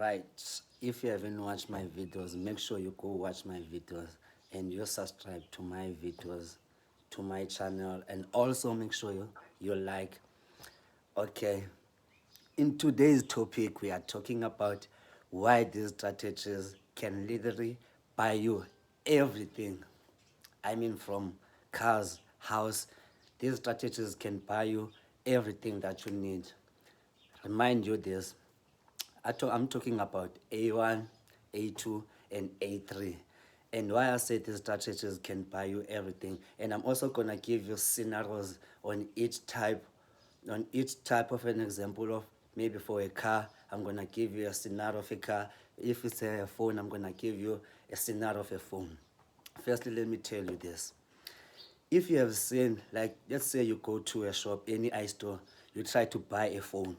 Right. If you haven't watched my videos, make sure you go watch my videos and you subscribe to my videos, to my channel, and also make sure you like. Okay. In today's topic, we are talking about why these strategies can literally buy you everything. I mean, from cars, house, these strategies can buy you everything that you need. Remind you this. I'm talking about A1, A2, and A3. And why I say these strategies can buy you everything. And I'm also gonna give you scenarios on each type of an example of maybe for a car, I'm gonna give you a scenario of a car. If it's a phone, I'm gonna give you a scenario of a phone. Firstly, let me tell you this. If you have seen, like, let's say you go to a shop, any iStore, you try to buy a phone,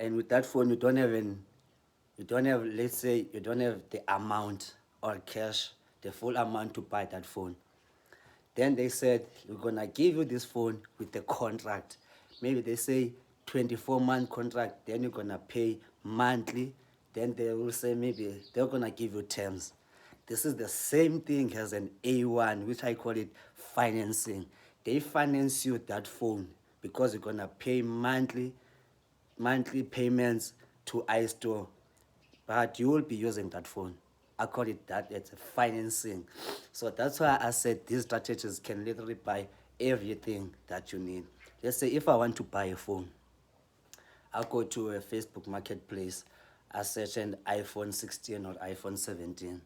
and with that phone you don't have, let's say you don't have the amount or cash, the full amount to buy that phone. Then they said, we're gonna give you this phone with the contract. Maybe they say 24-month contract, then you're gonna pay monthly. Then they will say maybe they're gonna give you terms. This is the same thing as an A1, which I call it financing. They finance you that phone because you're gonna pay monthly payments to iStore, but you will be using that phone. I call it that, it's a financing. So that's why I said these strategies can literally buy everything that you need. Let's say if I want to buy a phone, I'll go to a Facebook marketplace, I search an iPhone 16 or iPhone 17.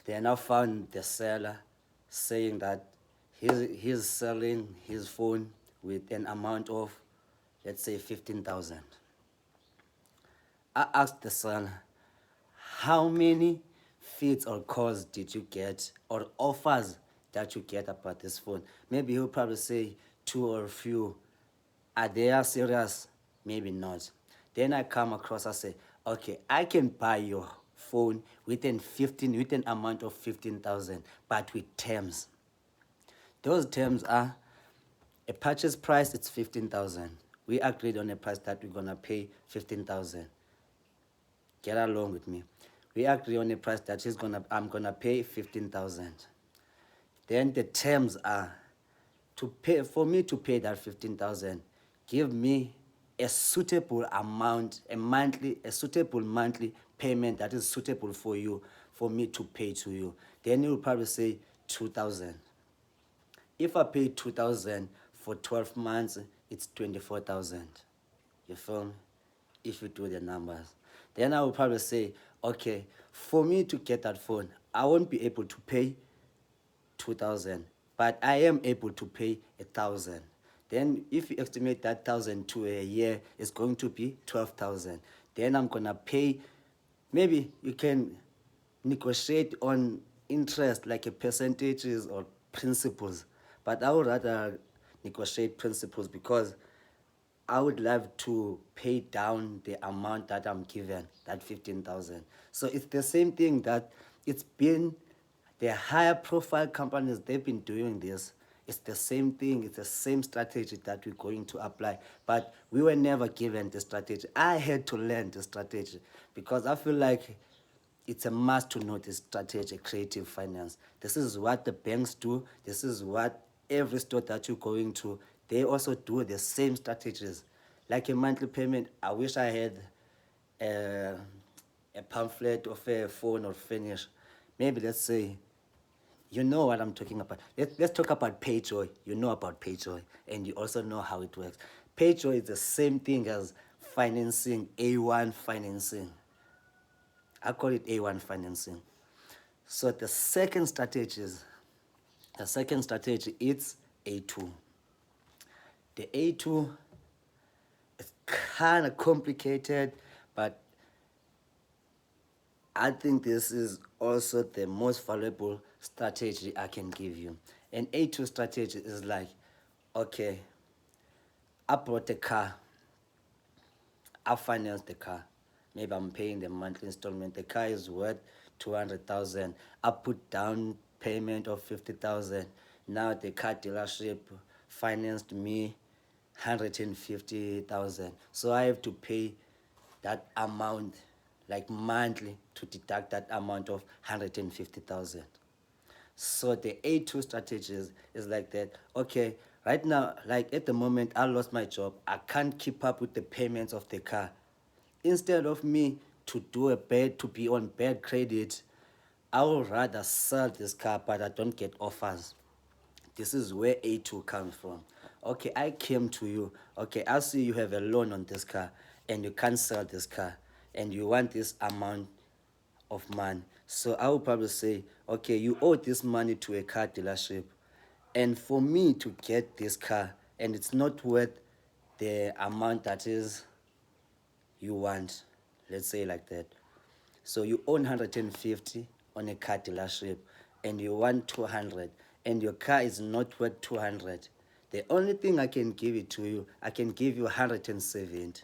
Then I found the seller saying that he's selling his phone with an amount of, let's say, 15,000. I asked the seller, how many feeds or calls did you get or offers that you get about this phone? Maybe he'll probably say two or few. Are they serious? Maybe not. Then I come across, I say, okay, I can buy your phone with an amount of 15,000, but with terms. Those terms are a purchase price, it's 15,000. We agreed on a price that we're gonna pay 15,000. Get along with me. We agree on a price that I'm gonna pay 15,000. Then the terms are to pay for me to pay that 15,000. Give me a suitable amount, a suitable monthly payment that is suitable for you, for me to pay to you. Then you'll probably say 2,000. If I pay 2,000 for 12 months, it's 24,000. You feel me? If you do the numbers. Then I will probably say, okay, for me to get that phone, I won't be able to pay 2,000, but I am able to pay 1,000. Then if you estimate that 1,000 to a year, it's going to be 12,000. Then I'm gonna pay, maybe you can negotiate on interest like a percentages or principles, but I would rather negotiate principles because I would love to pay down the amount that I'm given, that 15,000. So it's the same thing that it's been the higher profile companies, they've been doing this. It's the same thing, it's the same strategy that we're going to apply. But we were never given the strategy. I had to learn the strategy because I feel like it's a must to know this strategy, creative finance. This is what the banks do. This is what every store that you're going to, they also do the same strategies. Like a monthly payment, I wish I had a, a pamphlet of a phone or finish. Maybe let's say, you know what I'm talking about. Let's talk about PayJoy. You know about PayJoy, and you also know how it works. PayJoy is the same thing as financing, A1 financing. I call it A1 financing. So the second strategy is A2. The A2 is kind of complicated, but I think this is also the most valuable strategy I can give you. An A2 strategy is like, okay, I bought a car, I financed the car. Maybe I'm paying the monthly installment. The car is worth 200,000. I put down payment of 50,000. Now the car dealership financed me 150,000. So I have to pay that amount, like monthly, to deduct that amount of 150,000. So the A2 strategies is like that. Okay, right now, like at the moment, I lost my job. I can't keep up with the payments of the car. Instead of me to be on bad credit, I would rather sell this car, but I don't get offers. This is where A2 comes from. Okay, I came to you. Okay, I see you have a loan on this car and you can't sell this car and you want this amount of money. So I would probably say, okay, you owe this money to a car dealership. And for me to get this car, and it's not worth the amount that is you want, let's say like that. So you own 150 on a car dealership and you want 200 and your car is not worth 200. The only thing I can give it to you, I can give you 170.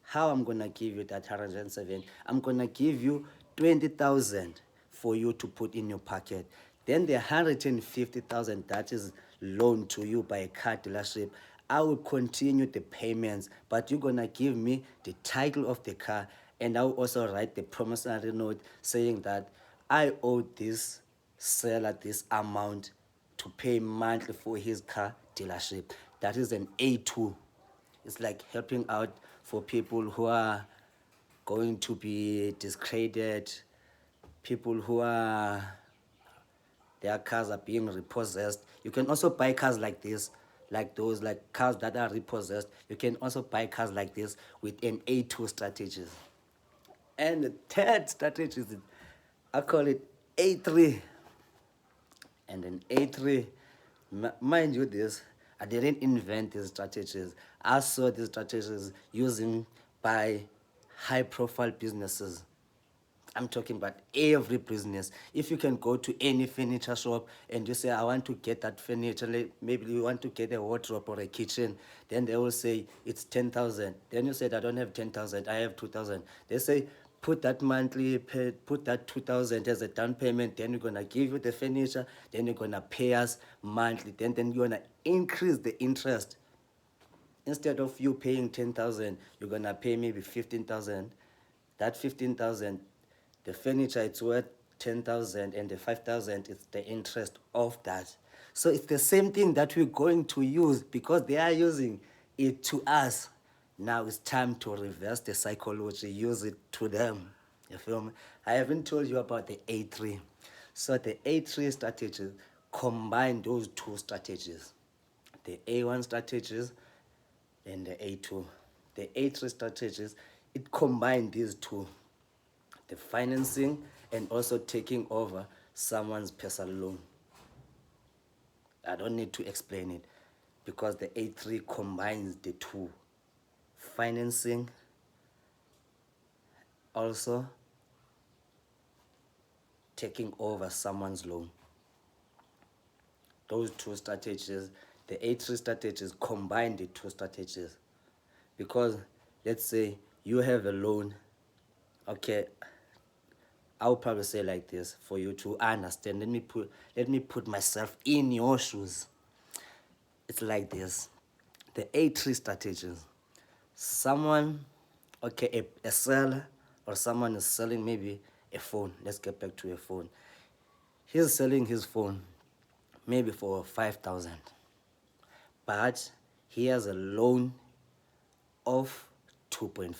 How I'm gonna give you that 107? I'm gonna give you 20,000 for you to put in your pocket. Then the 150,000 that is loaned to you by a car dealership, I will continue the payments, but you're gonna give me the title of the car, and I will also write the promissory note saying that I owe this seller this amount to pay monthly for his car dealership. That is an A2. It's like helping out for people who are going to be discredited, people who are their cars are being repossessed. You can also buy cars like this, like those like cars that are repossessed. You can also buy cars like this with an A2 strategies. And the third strategy is, I call it A3. And then A3, mind you this, I didn't invent these strategies. I saw these strategies using by high profile businesses. I'm talking about every business. If you can go to any furniture shop and you say, I want to get that furniture, maybe you want to get a wardrobe or a kitchen, then they will say it's 10,000. Then you said, I don't have 10,000, I have 2,000. They say, put that monthly, put that 2,000 as a down payment, then we're going to give you the furniture, then you're going to pay us monthly, then you're going to increase the interest. Instead of you paying 10,000, you're going to pay maybe 15,000. That 15,000, the furniture it's worth 10,000 and the 5,000 is the interest of that. So it's the same thing that we're going to use because they are using it to us. Now it's time to reverse the psychology, use it to them. You feel me? I haven't told you about the A3. So the A3 strategies combine those two strategies. The A1 strategies and the A2. The A3 strategies, it combined these two, the financing and also taking over someone's personal loan. I don't need to explain it because the A3 combines the two, financing, also taking over someone's loan. Those two strategies, the A3 strategies combine the two strategies because let's say you have a loan. Okay, I'll probably say like this for you to understand. Let me put myself in your shoes. It's like this. The A3 strategies. Someone, okay, a seller or someone is selling maybe a phone. Let's get back to a phone. He's selling his phone maybe for 5,000. But he has a loan of 2.5.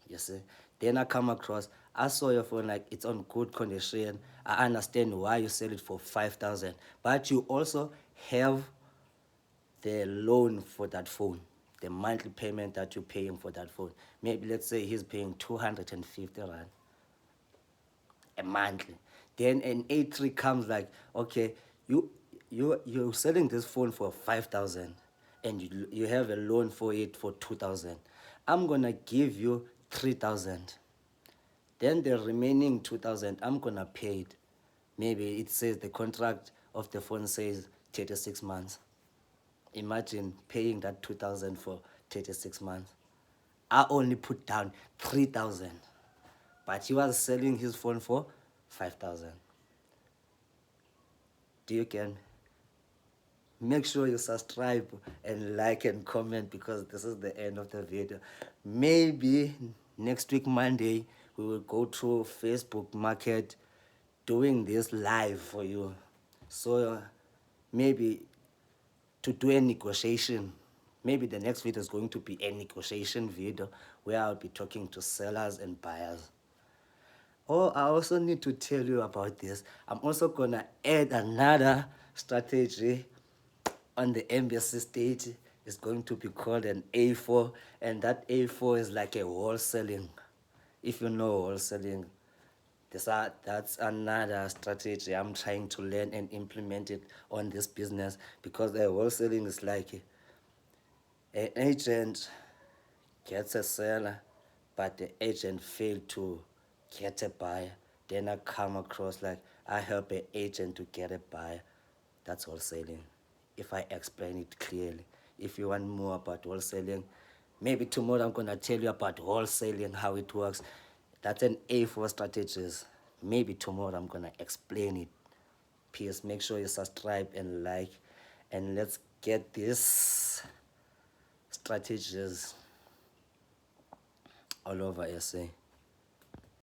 You see? Then I come across, I saw your phone like it's on good condition. I understand why you sell it for 5,000. But you also have the loan for that phone, the monthly payment that you're paying for that phone. Maybe let's say he's paying 250 rand a monthly. Then an A3 comes like, okay, you're selling this phone for 5,000 and you have a loan for it for 2,000. I'm gonna give you 3,000. Then the remaining 2,000, I'm gonna pay it. Maybe it says the contract of the phone says 36 months. Imagine paying that 2,000 for 36 months. I only put down 3,000, but he was selling his phone for 5,000. Do you get me? Make sure you subscribe and like and comment, because this is the end of the video. Maybe next week Monday we will go through Facebook Market doing this live for you. So maybe to do a negotiation. Maybe the next video is going to be a negotiation video where I'll be talking to sellers and buyers. Oh, I also need to tell you about this. I'm also gonna add another strategy on the embassy stage. It's going to be called an A4, and that A4 is like a wholesaling. If you know wholesaling, that's another strategy I'm trying to learn and implement it on this business, because the wholesaling is like an agent gets a seller, but the agent failed to get a buyer. Then I come across like I help an agent to get a buyer. That's wholesaling, if I explain it clearly. If you want more about wholesaling, maybe tomorrow I'm gonna tell you about wholesaling, how it works. That's an A4 strategies. Maybe tomorrow I'm gonna explain it. Please make sure you subscribe and like, and let's get these strategies all over SA.